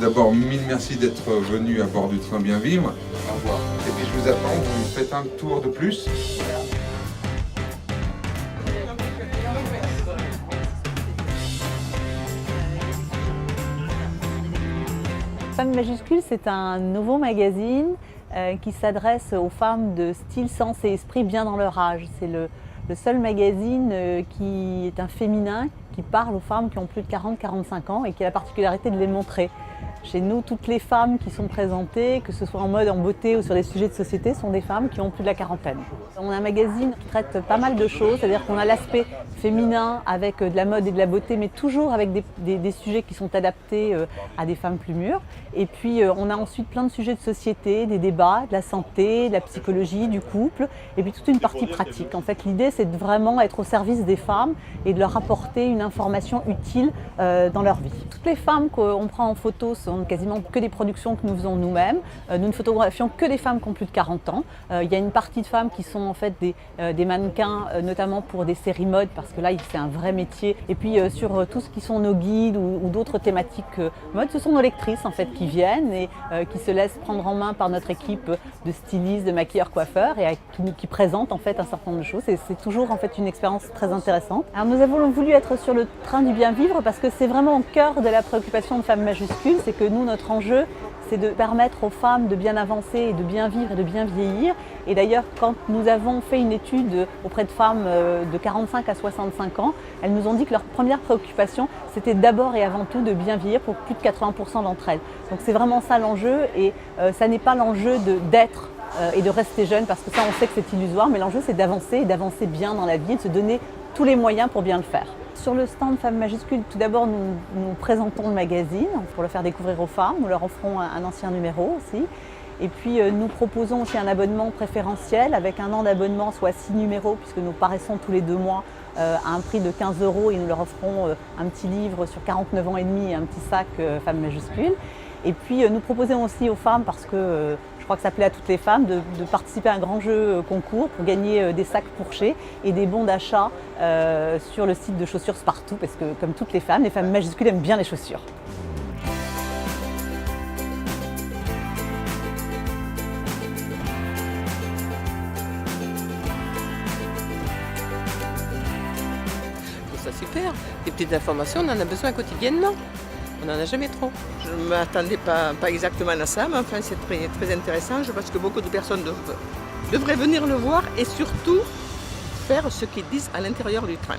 d'abord, mille merci d'être venu à bord du train Bien Vivre. Au revoir. Et puis je vous attends, vous faites un tour de plus. Femme Majuscule, c'est un nouveau magazine qui s'adresse aux femmes de style, sens et esprit bien dans leur âge. C'est le seul magazine qui est un féminin, qui parle aux femmes qui ont plus de 40-45 ans et qui a la particularité de les montrer. Chez nous, toutes les femmes qui sont présentées, que ce soit en mode, en beauté ou sur des sujets de société, sont des femmes qui ont plus de la quarantaine. On a un magazine qui traite pas mal de choses, c'est-à-dire qu'on a l'aspect féminin avec de la mode et de la beauté, mais toujours avec des sujets qui sont adaptés à des femmes plus mûres. Et puis on a ensuite plein de sujets de société, des débats, de la santé, de la psychologie, du couple, et puis toute une partie pratique. En fait, l'idée, c'est de vraiment être au service des femmes et de leur apporter une information utile dans leur vie. Toutes les femmes qu'on prend en photo sont quasiment que des productions que nous faisons nous-mêmes. Nous ne photographions que des femmes qui ont plus de 40 ans. Il y a une partie de femmes qui sont en fait des mannequins, notamment pour des séries mode, parce que là c'est un vrai métier. Et puis sur tout ce qui sont nos guides ou d'autres thématiques mode, ce sont nos lectrices en fait qui viennent et qui se laissent prendre en main par notre équipe de stylistes, de maquilleurs, coiffeurs et qui présentent en fait un certain nombre de choses. Et c'est toujours en fait une expérience très intéressante. Alors nous avons voulu être sur le train du bien vivre parce que c'est vraiment au cœur de la préoccupation de Femme Majuscule, c'est que nous, notre enjeu, c'est de permettre aux femmes de bien avancer et de bien vivre et de bien vieillir. Et d'ailleurs, quand nous avons fait une étude auprès de femmes de 45 à 65 ans, elles nous ont dit que leur première préoccupation, c'était d'abord et avant tout de bien vieillir pour plus de 80% d'entre elles. Donc c'est vraiment ça l'enjeu et ça n'est pas l'enjeu d'être et de rester jeune parce que ça, on sait que c'est illusoire, mais l'enjeu, c'est d'avancer et d'avancer bien dans la vie et de se donner tous les moyens pour bien le faire. Sur le stand Femme Majuscule, tout d'abord, nous présentons le magazine pour le faire découvrir aux femmes. Nous leur offrons un ancien numéro aussi. Et puis, nous proposons aussi un abonnement préférentiel avec un an d'abonnement, soit 6 numéros, puisque nous paraissons tous les 2 mois à un prix de 15 € et nous leur offrons un petit livre sur 49 ans et demi et un petit sac Femme Majuscule. Et puis, nous proposons aussi aux femmes, parce que je crois que ça plaît à toutes les femmes, de participer à un grand jeu concours pour gagner des sacs Pourchet et des bons d'achat sur le site de chaussures Spartou, parce que comme toutes les femmes Majuscules aiment bien les chaussures. Je trouve ça super. Des petites informations, on en a besoin quotidiennement. On n'en a jamais trop. Je ne m'attendais pas exactement à ça, mais enfin c'est très intéressant. Je pense que beaucoup de personnes devraient venir le voir et surtout faire ce qu'ils disent à l'intérieur du train.